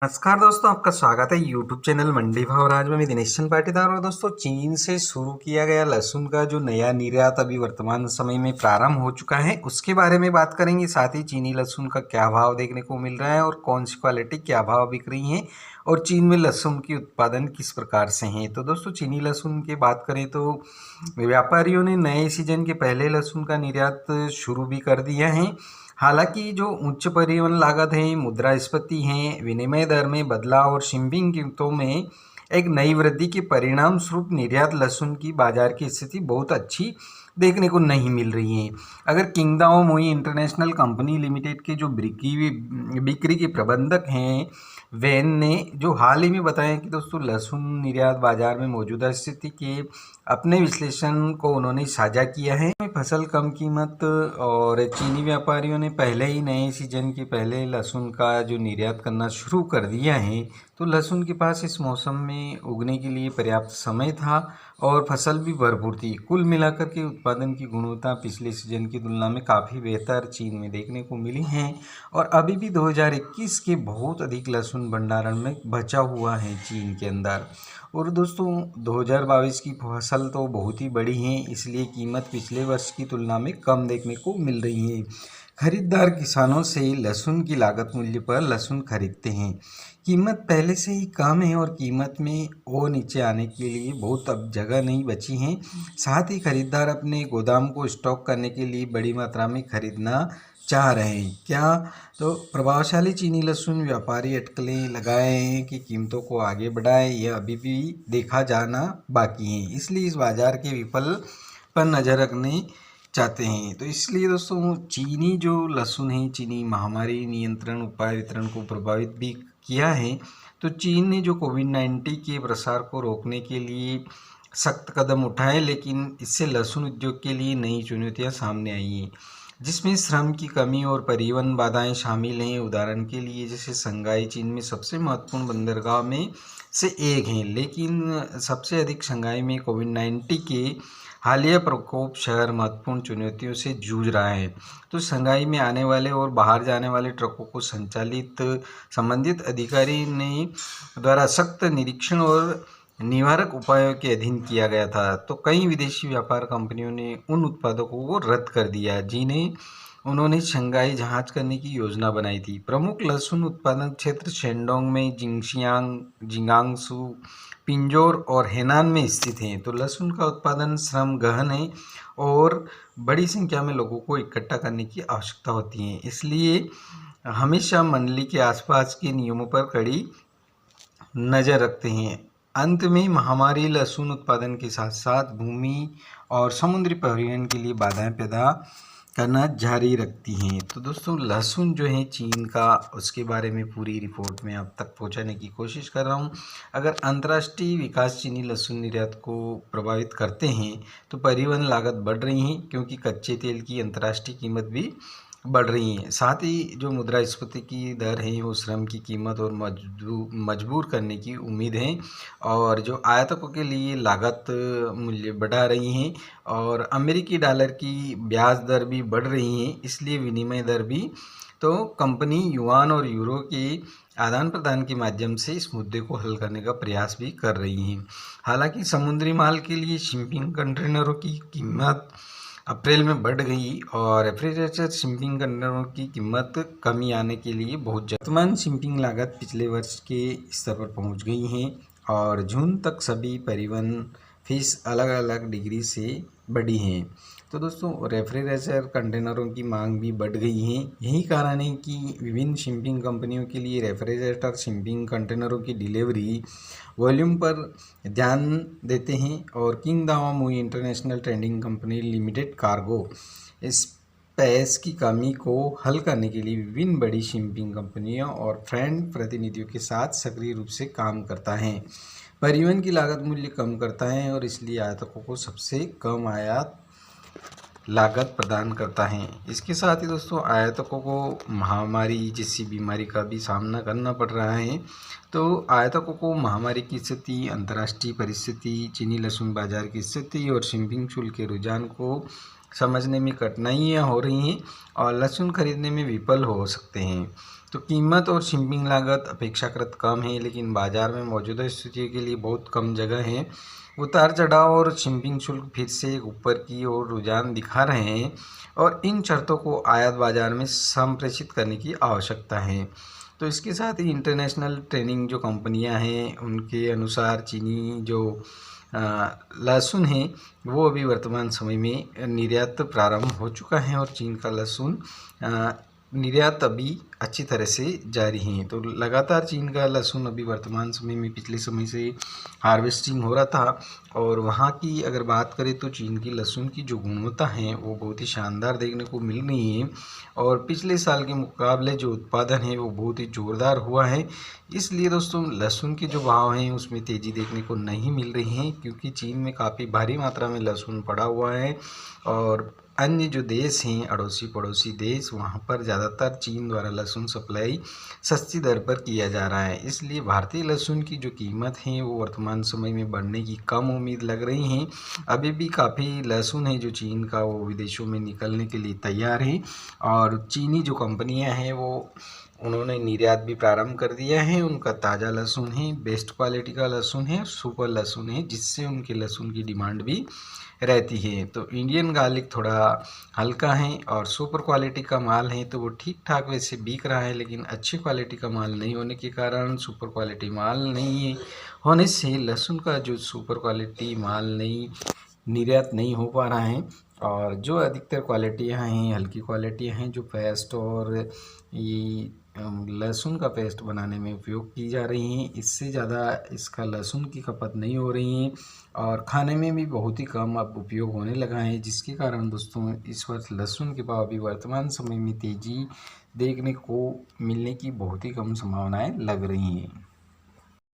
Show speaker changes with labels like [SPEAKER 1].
[SPEAKER 1] नमस्कार दोस्तों, आपका स्वागत है यूट्यूब चैनल मंडी भाव और आज मैं दिनेश चंद पाटीदार। और दोस्तों, चीन से शुरू किया गया लहसुन का जो नया निर्यात अभी वर्तमान समय में प्रारंभ हो चुका है, उसके बारे में बात करेंगे। साथ ही चीनी लहसुन का क्या भाव देखने को मिल रहा है और कौन सी क्वालिटी क्या भाव बिक रही है और चीन में लहसुन की उत्पादन किस प्रकार से हैं। तो दोस्तों, चीनी लहसुन की बात करें तो व्यापारियों ने नए सीजन के पहले लहसुन का निर्यात शुरू भी कर दिया है। हालांकि जो उच्च परिवहन लागत है, मुद्रास्फीति है, विनिमय दर में बदलाव और शिपिंग कीमतों में एक नई वृद्धि के परिणाम स्वरूप निर्यात लहसुन की बाजार की स्थिति बहुत अच्छी देखने को नहीं मिल रही है। अगर किंगदाओ मुई इंटरनेशनल कंपनी लिमिटेड के जो बिक्री के प्रबंधक हैं, वैन ने जो हाल ही में बताया कि दोस्तों लहसुन निर्यात बाजार में मौजूदा स्थिति के अपने विश्लेषण को उन्होंने साझा किया है। फसल कम कीमत और चीनी व्यापारियों ने पहले ही नए सीजन के पहले लहसुन का जो निर्यात करना शुरू कर दिया है, तो लहसुन के पास इस मौसम में उगने के लिए पर्याप्त समय था और फसल भी भरपूर थी। कुल मिलाकर के उत्पादन की गुणवत्ता पिछले सीजन की तुलना में काफ़ी बेहतर चीन में देखने को मिली है और अभी भी 2021 के बहुत अधिक लहसुन भंडारण में बचा हुआ है चीन के अंदर। और दोस्तों, 2022 की फसल तो बहुत ही बड़ी है, इसलिए कीमत पिछले वर्ष की तुलना में कम देखने को मिल रही है। खरीदार किसानों से लहसुन की लागत मूल्य पर लहसुन खरीदते हैं। कीमत पहले से ही कम है और कीमत में और नीचे आने के लिए बहुत अब जगह नहीं बची है। साथ ही खरीदार अपने गोदाम को स्टॉक करने के लिए बड़ी मात्रा में खरीदना चाह रहे हैं। क्या तो प्रभावशाली चीनी लहसुन व्यापारी अटकलें लगाए हैं कि कीमतों को आगे बढ़ाएं, यह अभी भी देखा जाना बाकी है। इसलिए इस बाजार के विफल पर नज़र रखने चाहते हैं। तो इसलिए दोस्तों, चीनी जो लहसुन है, चीनी महामारी नियंत्रण उपाय वितरण को प्रभावित भी किया है। तो चीन ने जो कोविड-19 के प्रसार को रोकने के लिए सख्त कदम उठाए, लेकिन इससे लहसुन उद्योग के लिए नई चुनौतियां सामने आई हैं, जिसमें श्रम की कमी और परिवहन बाधाएं शामिल हैं। उदाहरण के लिए जैसे शंघाई चीन में सबसे महत्वपूर्ण बंदरगाह में से एक है, लेकिन सबसे अधिक शंघाई में कोविड-19 के हालिया प्रकोप शहर महत्वपूर्ण चुनौतियों से जूझ रहा है। तो शंघाई में आने वाले और बाहर जाने वाले ट्रकों को संबंधित अधिकारी ने द्वारा सख्त निरीक्षण और निवारक उपायों के अधीन किया गया था। तो कई विदेशी व्यापार कंपनियों ने उन उत्पादों को रद्द कर दिया जिन्हें उन्होंने शंघाई जहाज करने की योजना बनाई थी। प्रमुख लहसुन उत्पादन क्षेत्र शेंडोंग में जिंगशियांग, जिंगांगसू, पिंजौर और हेनान में स्थित हैं। तो लहसुन का उत्पादन श्रम गहन है और बड़ी संख्या में लोगों को इकट्ठा करने की आवश्यकता होती है। इसलिए हमेशा मंडली के आसपास के नियमों पर कड़ी नज़र रखते हैं। अंत में महामारी लहसुन उत्पादन के साथ साथ भूमि और समुद्री परिवहन के लिए बाधाएं पैदा करना जारी रखती हैं। तो दोस्तों, लहसुन जो है चीन का, उसके बारे में पूरी रिपोर्ट में आप तक पहुंचाने की कोशिश कर रहा हूं। अगर अंतर्राष्ट्रीय विकास चीनी लहसुन निर्यात को प्रभावित करते हैं तो परिवहन लागत बढ़ रही है, क्योंकि कच्चे तेल की अंतर्राष्ट्रीय कीमत भी बढ़ रही हैं। साथ ही जो मुद्रास्फीति की दर है वो श्रम की कीमत और मजबूर करने की उम्मीद है और जो आयातकों के लिए लागत मूल्य बढ़ा रही हैं और अमेरिकी डॉलर की ब्याज दर भी बढ़ रही हैं, इसलिए विनिमय दर भी। तो कंपनी युआन और यूरो के आदान प्रदान के माध्यम से इस मुद्दे को हल करने का प्रयास भी कर रही हैं। हालांकि समुद्री माल के लिए शिपिंग कंटेनरों की कीमत अप्रैल में बढ़ गई और रेफ्रिजरेटर शिपिंग कंटेनरों की कीमत कमी आने के लिए बहुत वर्तमान शिपिंग लागत पिछले वर्ष के स्तर पर पहुंच गई है और जून तक सभी परिवहन फीस अलग अलग डिग्री से बढ़ी हैं। तो दोस्तों, रेफ्रिजरेटर कंटेनरों की मांग भी बढ़ गई है। यही कारण है कि विभिन्न शिपिंग कंपनियों के लिए रेफ्रिजरेटर शिपिंग कंटेनरों की डिलीवरी वॉल्यूम पर ध्यान देते हैं और किंगदाओ मुई international trading company limited cargo space की कमी को हल करने के लिए विभिन्न बड़ी शिपिंग कंपनियों और फ्रेंड प्रतिनिधियों के साथ सक्रिय रूप से काम करता है। परिवहन की लागत मूल्य कम करता है और इसलिए आयातकों को सबसे कम आयात लागत प्रदान करता है। इसके साथ ही दोस्तों, आयातकों को महामारी जैसी बीमारी का भी सामना करना पड़ रहा है। तो आयातकों को महामारी की स्थिति, अंतर्राष्ट्रीय परिस्थिति, चीनी लहसुन बाजार की स्थिति और शिपिंग शुल्क के रुझान को समझने में कठिनाइयाँ हो रही हैं और लहसुन खरीदने में विफल हो सकते हैं। तो कीमत और शिपिंग लागत अपेक्षाकृत कम है, लेकिन बाज़ार में मौजूदा स्थिति के लिए बहुत कम जगह है। उतार चढ़ाव और शिपिंग शुल्क फिर से ऊपर की ओर रुझान दिखा रहे हैं और इन शर्तों को आयात बाज़ार में संप्रेषित करने की आवश्यकता है। तो इसके साथ ही इंटरनेशनल ट्रेडिंग जो कंपनियां हैं उनके अनुसार चीनी जो लहसुन है वो अभी वर्तमान समय में निर्यात प्रारंभ हो चुका है और चीन का लहसुन निर्यात अभी अच्छी तरह से जारी है। तो लगातार चीन का लहसुन अभी वर्तमान समय में पिछले समय से हार्वेस्टिंग हो रहा था और वहाँ की अगर बात करें तो चीन की लहसुन की जो गुणवत्ता है वो बहुत ही शानदार देखने को मिल रही है और पिछले साल के मुकाबले जो उत्पादन है वो बहुत ही ज़ोरदार हुआ है। इसलिए दोस्तों लहसुन के जो भाव हैं उसमें तेज़ी देखने को नहीं मिल रही है, क्योंकि चीन में काफ़ी भारी मात्रा में लहसुन पड़ा हुआ है और अन्य जो देश हैं अड़ोसी पड़ोसी देश वहाँ पर ज़्यादातर चीन द्वारा लहसुन सप्लाई सस्ती दर पर किया जा रहा है। इसलिए भारतीय लहसुन की जो कीमत है वो वर्तमान समय में बढ़ने की कम उम्मीद लग रही है। अभी भी काफ़ी लहसुन है जो चीन का वो विदेशों में निकलने के लिए तैयार है और चीनी जो कंपनियां हैं वो उन्होंने निर्यात भी प्रारंभ कर दिया है। उनका ताज़ा लहसुन है, बेस्ट क्वालिटी का लहसुन है, सुपर लहसुन है, जिससे उनके लहसुन की डिमांड भी रहती है। तो इंडियन गार्लिक थोड़ा हल्का है और सुपर क्वालिटी का माल है तो वो ठीक ठाक वैसे बिक रहा है, लेकिन अच्छी क्वालिटी का माल नहीं होने के कारण सुपर क्वालिटी माल नहीं है होने से लहसुन का जो सुपर क्वालिटी माल नहीं निर्यात नहीं हो पा रहा है और जो अधिकतर क्वालिटियाँ हैं हल्की क्वालिटियाँ हैं जो पेस्ट और ये लहसुन का पेस्ट बनाने में उपयोग की जा रही हैं, इससे ज़्यादा इसका लहसुन की खपत नहीं हो रही है और खाने में भी बहुत ही कम अब उपयोग होने लगा है, जिसके कारण दोस्तों इस वर्ष लहसुन के भाव भी वर्तमान समय में तेज़ी देखने को मिलने की बहुत ही कम संभावनाएं लग रही हैं।